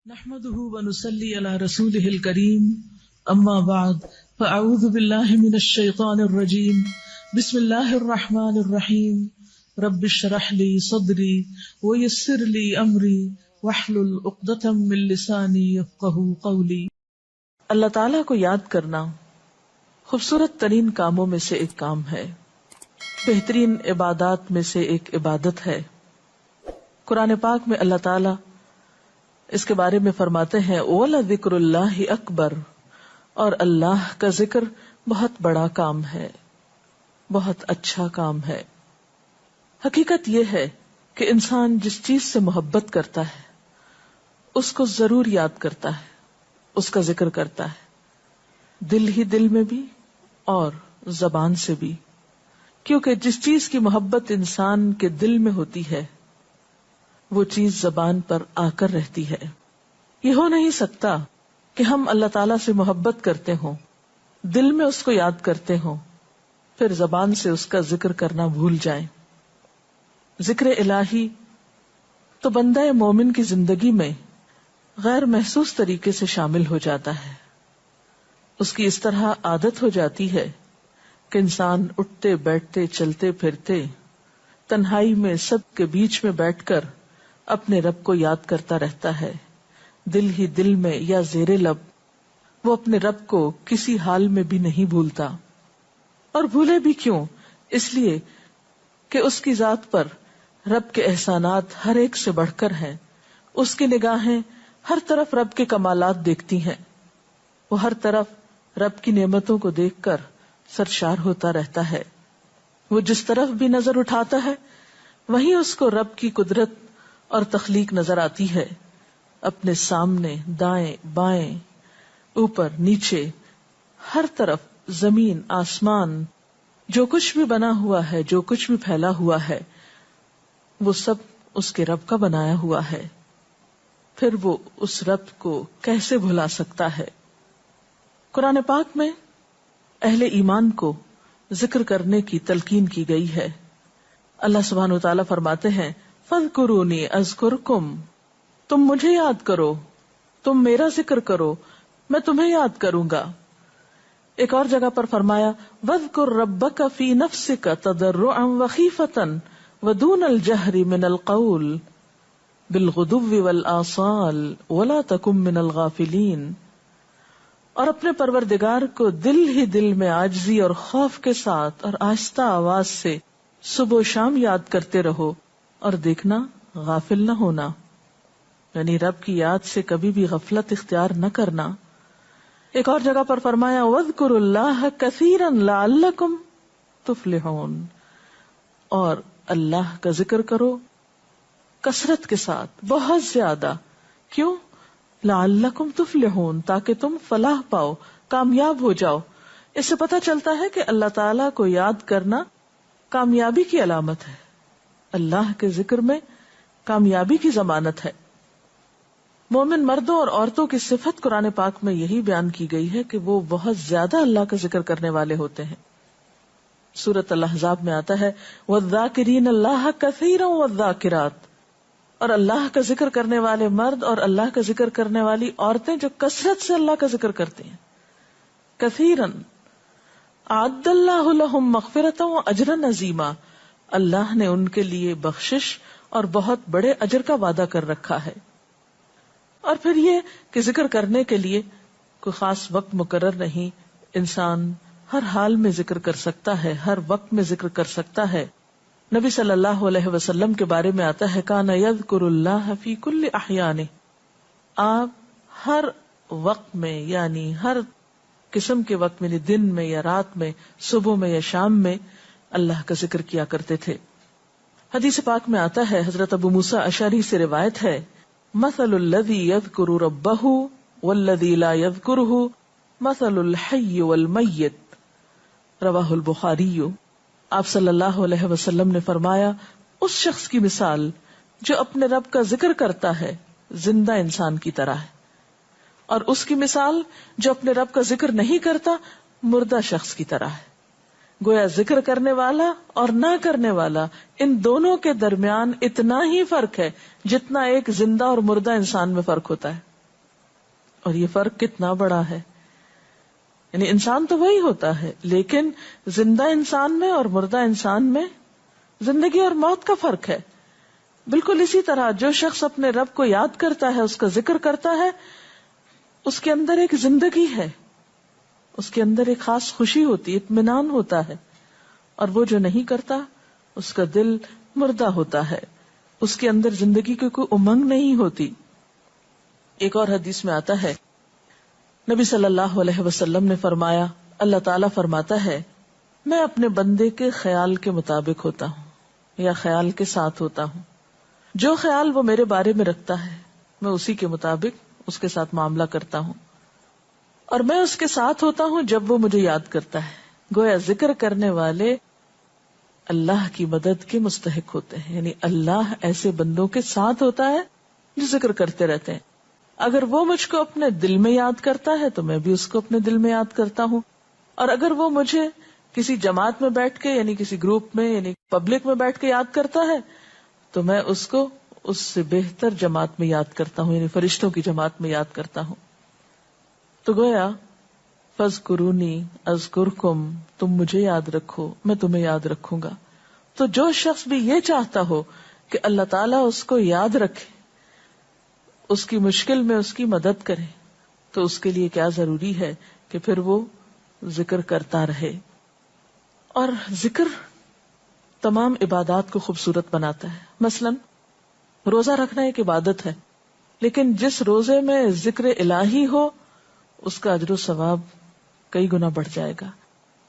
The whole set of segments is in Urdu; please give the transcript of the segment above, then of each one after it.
نحمده ونصلي على رسوله الكريم اما بعد فاعوذ بالله من الشيطان الرجيم بسم الله الرحمن الرحيم رب اشرح لي صدري ويسر لي امري واحلل عقدة من لساني يفقهوا قولي۔ اللہ تعالیٰ کو یاد کرنا خوبصورت ترین کاموں میں سے ایک کام ہے، بہترین عبادات میں سے ایک عبادت ہے۔ قرآن پاک میں اللہ تعالیٰ اس کے بارے میں فرماتے ہیں وَلَذِكْرُ اللَّهِ أَكْبَرُ، اور اللہ کا ذکر بہت بڑا کام ہے، بہت اچھا کام ہے۔ حقیقت یہ ہے کہ انسان جس چیز سے محبت کرتا ہے اس کو ضرور یاد کرتا ہے، اس کا ذکر کرتا ہے، دل ہی دل میں بھی اور زبان سے بھی، کیونکہ جس چیز کی محبت انسان کے دل میں ہوتی ہے وہ چیز زبان پر آ کر رہتی ہے۔ یہ ہو نہیں سکتا کہ ہم اللہ تعالیٰ سے محبت کرتے ہوں، دل میں اس کو یاد کرتے ہوں، پھر زبان سے اس کا ذکر کرنا بھول جائیں۔ ذکر الہی تو بندہ مومن کی زندگی میں غیر محسوس طریقے سے شامل ہو جاتا ہے، اس کی اس طرح عادت ہو جاتی ہے کہ انسان اٹھتے بیٹھتے چلتے پھرتے تنہائی میں سب کے بیچ میں بیٹھ کر اپنے رب کو یاد کرتا رہتا ہے، دل ہی دل میں یا زیر لب وہ اپنے رب کو کسی حال میں بھی نہیں بھولتا۔ اور بھولے بھی کیوں؟ اس لیے کہ اس کی ذات پر رب کے احسانات ہر ایک سے بڑھ کر ہیں، اس کی نگاہیں ہر طرف رب کے کمالات دیکھتی ہیں، وہ ہر طرف رب کی نعمتوں کو دیکھ کر سرشار ہوتا رہتا ہے۔ وہ جس طرف بھی نظر اٹھاتا ہے وہیں اس کو رب کی قدرت اور تخلیق نظر آتی ہے، اپنے سامنے دائیں بائیں اوپر نیچے ہر طرف زمین آسمان جو کچھ بھی بنا ہوا ہے، جو کچھ بھی پھیلا ہوا ہے وہ سب اس کے رب کا بنایا ہوا ہے، پھر وہ اس رب کو کیسے بھلا سکتا ہے۔ قرآن پاک میں اہل ایمان کو ذکر کرنے کی تلقین کی گئی ہے۔ اللہ سبحانہ وتعالیٰ فرماتے ہیں فَاذْكُرُونِي أَذْكُرْكُمْ، تم مجھے یاد کرو، تم میرا ذکر کرو، میں تمہیں یاد کروں گا۔ ایک اور جگہ پر فرمایا وَاذْكُرْ رَبَّكَ فِي نَفْسِكَ تَضَرُّعًا وَخِيفَةً وَدُونَ الْجَهْرِ مِنَ الْقَوْلِ بِالْغُدُوِّ وَالْآصَالِ وَلَا تَكُن مِّنَ الْغَافِلِينَ، اور اپنے پروردگار کو دل ہی دل میں عاجزی اور خوف کے ساتھ اور آہستہ آواز سے صبح و شام یاد کرتے رہو اور دیکھنا غافل نہ ہونا، یعنی رب کی یاد سے کبھی بھی غفلت اختیار نہ کرنا۔ ایک اور جگہ پر فرمایا وَاذْكُرُوا اللَّهَ كَثِيرًا لَعَلَّكُمْ تُفْلِحُونَ، اور اللہ کا ذکر کرو کثرت کے ساتھ، بہت زیادہ، کیوں؟ لَعَلَّكُمْ تُفْلِحُونَ، تاکہ تم فلاح پاؤ، کامیاب ہو جاؤ۔ اس سے پتہ چلتا ہے کہ اللہ تعالیٰ کو یاد کرنا کامیابی کی علامت ہے، اللہ کے ذکر میں کامیابی کی ضمانت ہے۔ مومن مردوں اور عورتوں کی صفت قرآن پاک میں یہی بیان کی گئی ہے کہ وہ بہت زیادہ اللہ کا ذکر کرنے والے ہوتے ہیں۔ سورۃ الاحزاب میں آتا ہے وَالذَّاكِرِينَ اللَّهَ كَثِيرًا وَالذَّاكِرَاتِ، اور اللہ کا ذکر کرنے والے مرد اور اللہ کا ذکر کرنے والی عورتیں جو کثرت سے اللہ کا ذکر کرتے ہیں۔ کثیرن اعد اللہ لہم مغفرۃ واجرا عظیما، اللہ نے ان کے لیے بخشش اور بہت بڑے اجر کا وعدہ کر رکھا ہے۔ اور پھر یہ کہ ذکر کرنے کے لیے کوئی خاص وقت مقرر نہیں، انسان ہر حال میں ذکر کر سکتا ہے، ہر وقت میں ذکر کر سکتا ہے۔ نبی صلی اللہ علیہ وسلم کے بارے میں آتا ہے کان یذکر اللہ فی کل احیانہ، آپ ہر وقت میں یعنی ہر قسم کے وقت میں، دن میں یا رات میں، صبح میں یا شام میں اللہ کا ذکر کیا کرتے تھے۔ حدیث پاک میں آتا ہے، حضرت ابو موسیٰ اشعری سے روایت ہے مثل الذی یذکر ربہ والذی لا یذکرہ مثل الحی والمیت، رواہ البخاری۔ آپ صلی اللہ علیہ وسلم نے فرمایا اس شخص کی مثال جو اپنے رب کا ذکر کرتا ہے زندہ انسان کی طرح ہے، اور اس کی مثال جو اپنے رب کا ذکر نہیں کرتا مردہ شخص کی طرح ہے۔ گویا ذکر کرنے والا اور نہ کرنے والا، ان دونوں کے درمیان اتنا ہی فرق ہے جتنا ایک زندہ اور مردہ انسان میں فرق ہوتا ہے۔ اور یہ فرق کتنا بڑا ہے. یعنی انسان تو وہی ہوتا ہے، لیکن زندہ انسان میں اور مردہ انسان میں زندگی اور موت کا فرق ہے. بالکل اسی طرح جو شخص اپنے رب کو یاد کرتا ہے، اس کا ذکر کرتا ہے، اس کے اندر ایک زندگی ہے، اس کے اندر ایک خاص خوشی ہوتی، اطمینان ہوتا ہے. اور وہ جو نہیں کرتا اس کا دل مردہ ہوتا ہے، اس کے اندر زندگی کی کوئی امنگ نہیں ہوتی. ایک اور حدیث میں آتا ہے، نبی صلی اللہ علیہ وسلم نے فرمایا، اللہ تعالیٰ فرماتا ہے میں اپنے بندے کے خیال کے مطابق ہوتا ہوں یا خیال کے ساتھ ہوتا ہوں. جو خیال وہ میرے بارے میں رکھتا ہے میں اسی کے مطابق اس کے ساتھ معاملہ کرتا ہوں، اور میں اس کے ساتھ ہوتا ہوں جب وہ مجھے یاد کرتا ہے. گویا ذکر کرنے والے اللہ کی مدد کے مستحق ہوتے ہیں، یعنی اللہ ایسے بندوں کے ساتھ ہوتا ہے جو ذکر کرتے رہتے ہیں. اگر وہ مجھ کو اپنے دل میں یاد کرتا ہے تو میں بھی اس کو اپنے دل میں یاد کرتا ہوں، اور اگر وہ مجھے کسی جماعت میں بیٹھ کے یعنی کسی گروپ میں یعنی پبلک میں بیٹھ کے یاد کرتا ہے تو میں اس کو اس سے بہتر جماعت میں یاد کرتا ہوں، یعنی فرشتوں کی جماعت میں یاد کرتا ہوں. تو گویا فاذکرونی اذکرکم، تم مجھے یاد رکھو میں تمہیں یاد رکھوں گا. تو جو شخص بھی یہ چاہتا ہو کہ اللہ تعالیٰ اس کو یاد رکھے، اس کی مشکل میں اس کی مدد کرے، تو اس کے لیے کیا ضروری ہے کہ پھر وہ ذکر کرتا رہے. اور ذکر تمام عبادات کو خوبصورت بناتا ہے. مثلا روزہ رکھنا ایک عبادت ہے، لیکن جس روزے میں ذکر الہی ہو اس کا اجر و ثواب کئی گنا بڑھ جائے گا.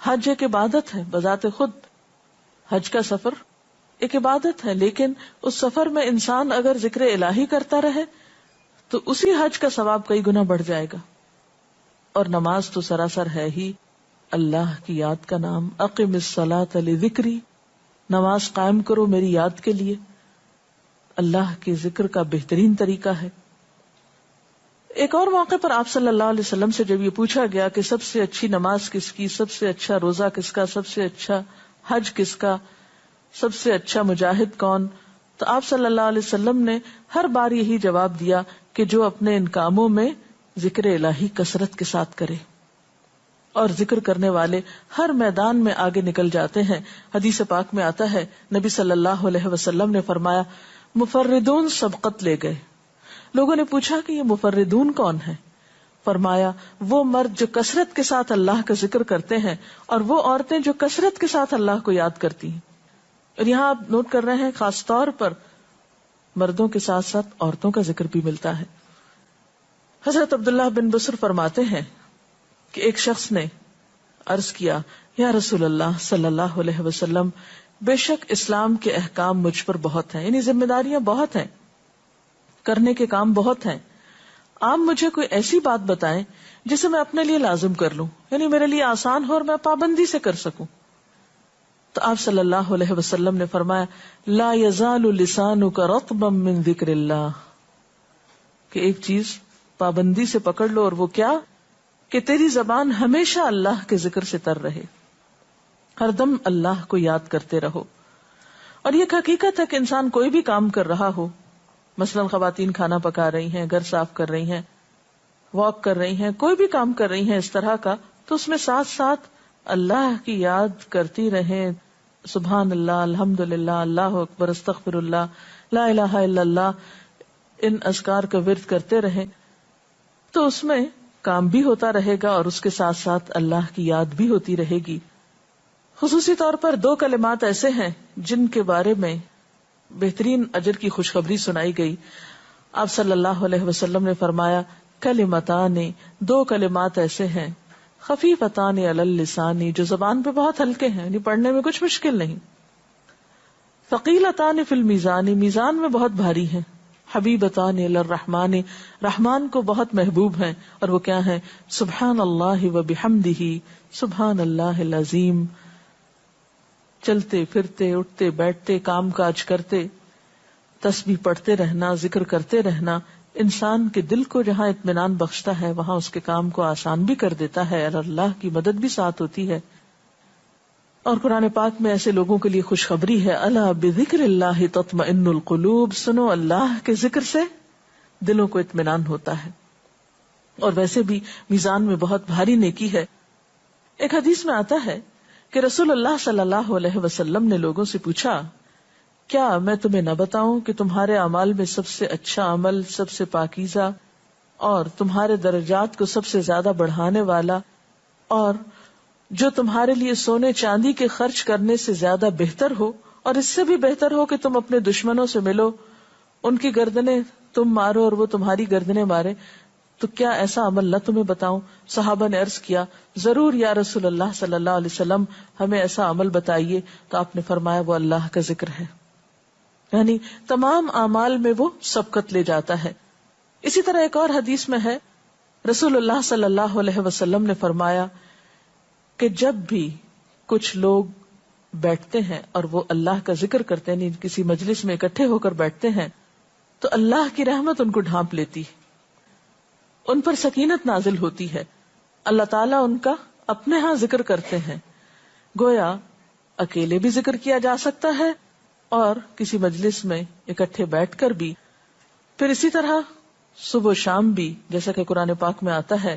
حج ایک عبادت ہے بذات خود، حج کا سفر ایک عبادت ہے، لیکن اس سفر میں انسان اگر ذکر الہی کرتا رہے تو اسی حج کا ثواب کئی گنا بڑھ جائے گا. اور نماز تو سراسر ہے ہی اللہ کی یاد کا نام. اقم الصلاۃ لذکری، نماز قائم کرو میری یاد کے لیے. اللہ کے ذکر کا بہترین طریقہ ہے. ایک اور موقع پر آپ صلی اللہ علیہ وسلم سے جب یہ پوچھا گیا کہ سب سے اچھی نماز کس کی، سب سے اچھا روزہ کس کا، سب سے اچھا حج کس کا، سب سے اچھا مجاہد کون، تو آپ صلی اللہ علیہ وسلم نے ہر بار یہی جواب دیا کہ جو اپنے ان کاموں میں ذکر الہی کثرت کے ساتھ کرے. اور ذکر کرنے والے ہر میدان میں آگے نکل جاتے ہیں. حدیث پاک میں آتا ہے نبی صلی اللہ علیہ وسلم نے فرمایا مفردون سبقت لے گئے. لوگوں نے پوچھا کہ یہ مفردون کون ہے؟ فرمایا وہ مرد جو کثرت کے ساتھ اللہ کا ذکر کرتے ہیں اور وہ عورتیں جو کثرت کے ساتھ اللہ کو یاد کرتی ہیں. اور یہاں آپ نوٹ کر رہے ہیں خاص طور پر مردوں کے ساتھ ساتھ عورتوں کا ذکر بھی ملتا ہے. حضرت عبداللہ بن بصر فرماتے ہیں کہ ایک شخص نے عرض کیا یا رسول اللہ صلی اللہ علیہ وسلم، بے شک اسلام کے احکام مجھ پر بہت ہیں، یعنی ذمہ داریاں بہت ہیں، کرنے کے کام بہت ہیں. آپ مجھے کوئی ایسی بات بتائیں جسے میں اپنے لیے لازم کر لوں، یعنی میرے لیے آسان ہو اور میں پابندی سے کر سکوں. تو آپ صلی اللہ علیہ وسلم نے فرمایا لا یزال لسانک رطبا من ذکر اللہ، کہ ایک چیز پابندی سے پکڑ لو، اور وہ کیا کہ تیری زبان ہمیشہ اللہ کے ذکر سے تر رہے، ہر دم اللہ کو یاد کرتے رہو. اور یہ حقیقت ہے کہ انسان کوئی بھی کام کر رہا ہو، مثلا خواتین کھانا پکا رہی ہیں، گھر صاف کر رہی ہیں، واک کر رہی ہیں، کوئی بھی کام کر رہی ہیں اس طرح کا، تو اس میں ساتھ ساتھ اللہ کی یاد کرتی رہیں. سبحان اللہ، الحمدللہ، اللہ اکبر، استغفر اللہ، لا الہ الا اللہ، ان اذکار کا ورد کرتے رہیں، تو اس میں کام بھی ہوتا رہے گا اور اس کے ساتھ ساتھ اللہ کی یاد بھی ہوتی رہے گی. خصوصی طور پر 2 کلمات ایسے ہیں جن کے بارے میں بہترین اجر کی خوشخبری سنائی گئی. آپ صلی اللہ علیہ وسلم نے فرمایا کلمتان، 2 کلمات ایسے ہیں خفیفتان علی اللسان، جو زبان پہ بہت ہلکے ہیں، یعنی پڑھنے میں کچھ مشکل نہیں. ثقیلتان فی المیزان، میزان میں بہت بھاری ہیں. حبیبتان الی الرحمن، رحمان کو بہت محبوب ہیں، اور وہ کیا ہیں؟ سبحان اللہ و بحمدہ، سبحان اللہ العظیم. چلتے پھرتے، اٹھتے بیٹھتے، کام کاج کرتے، تسبیح پڑھتے رہنا، ذکر کرتے رہنا انسان کے دل کو جہاں اطمینان بخشتا ہے وہاں اس کے کام کو آسان بھی کر دیتا ہے، اور اللہ کی مدد بھی ساتھ ہوتی ہے. اور قرآن پاک میں ایسے لوگوں کے لیے خوشخبری ہے، الا بذکر اللہ تطمئن القلوب، سنو اللہ کے ذکر سے دلوں کو اطمینان ہوتا ہے. اور ویسے بھی میزان میں بہت بھاری نیکی ہے. ایک حدیث میں آتا ہے کہ رسول اللہ صلی اللہ علیہ وسلم نے لوگوں سے پوچھا، کیا میں تمہیں نہ بتاؤں کہ تمہارے اعمال میں سب سے اچھا عمل، سب سے پاکیزہ اور تمہارے درجات کو سب سے زیادہ بڑھانے والا، اور جو تمہارے لیے سونے چاندی کے خرچ کرنے سے زیادہ بہتر ہو، اور اس سے بھی بہتر ہو کہ تم اپنے دشمنوں سے ملو، ان کی گردنیں تم مارو اور وہ تمہاری گردنیں مارے، تو کیا ایسا عمل نہ تمہیں بتاؤں؟ صحابہ نے عرض کیا، ضرور یا رسول اللہ صلی اللہ علیہ وسلم، ہمیں ایسا عمل بتائیے. تو آپ نے فرمایا وہ اللہ کا ذکر ہے. یعنی تمام اعمال میں وہ سبقت لے جاتا ہے. اسی طرح ایک اور حدیث میں ہے، رسول اللہ صلی اللہ علیہ وسلم نے فرمایا کہ جب بھی کچھ لوگ بیٹھتے ہیں اور وہ اللہ کا ذکر کرتے ہیں، کسی مجلس میں اکٹھے ہو کر بیٹھتے ہیں، تو اللہ کی رحمت ان کو ڈھانپ لیتی ہے، ان پر سکینت نازل ہوتی ہے. اللہ تعالیٰ ان کا اپنے ہاں ذکر کرتے ہیں. گویا اکیلے بھی ذکر کیا جا سکتا ہے اور کسی مجلس میں اکٹھے بیٹھ کر بھی. پھر اسی طرح صبح و شام بھی، جیسا کہ قرآن پاک میں آتا ہے،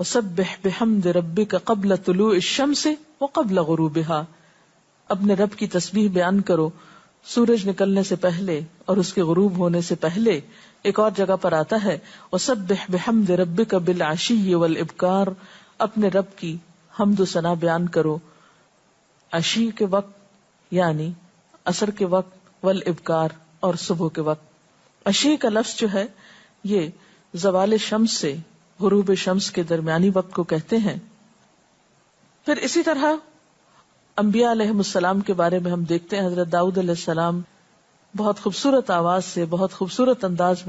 وَسَبِّحْ بِحَمْدِ رَبِّكَ قَبْلَ طُلُوعِ الشَّمْسِ وَقَبْلَ غُرُوبِهَا، اپنے رب کی تسبیح بیان کرو سورج نکلنے سے پہلے اور اس کے غروب ہونے سے پہلے. ایک اور جگہ پر آتا ہے وَسَبِّحْ بِحَمْدِ رَبِّكَ بِالْعَشِيِّ وَالْإِبْكَارِ، اپنے رب کی حمد و ثنا بیان کرو عشی کے وقت یعنی عصر کے وقت، والابکار اور صبح کے وقت. عشی کا لفظ جو ہے یہ زوال شمس سے غروب شمس کے درمیانی وقت کو کہتے ہیں. پھر اسی طرح انبیاء علیہ السلام کے بارے میں ہم دیکھتے ہیں، حضرت داؤد علیہ السلام بہت خوبصورت آواز سے، بہت خوبصورت انداز میں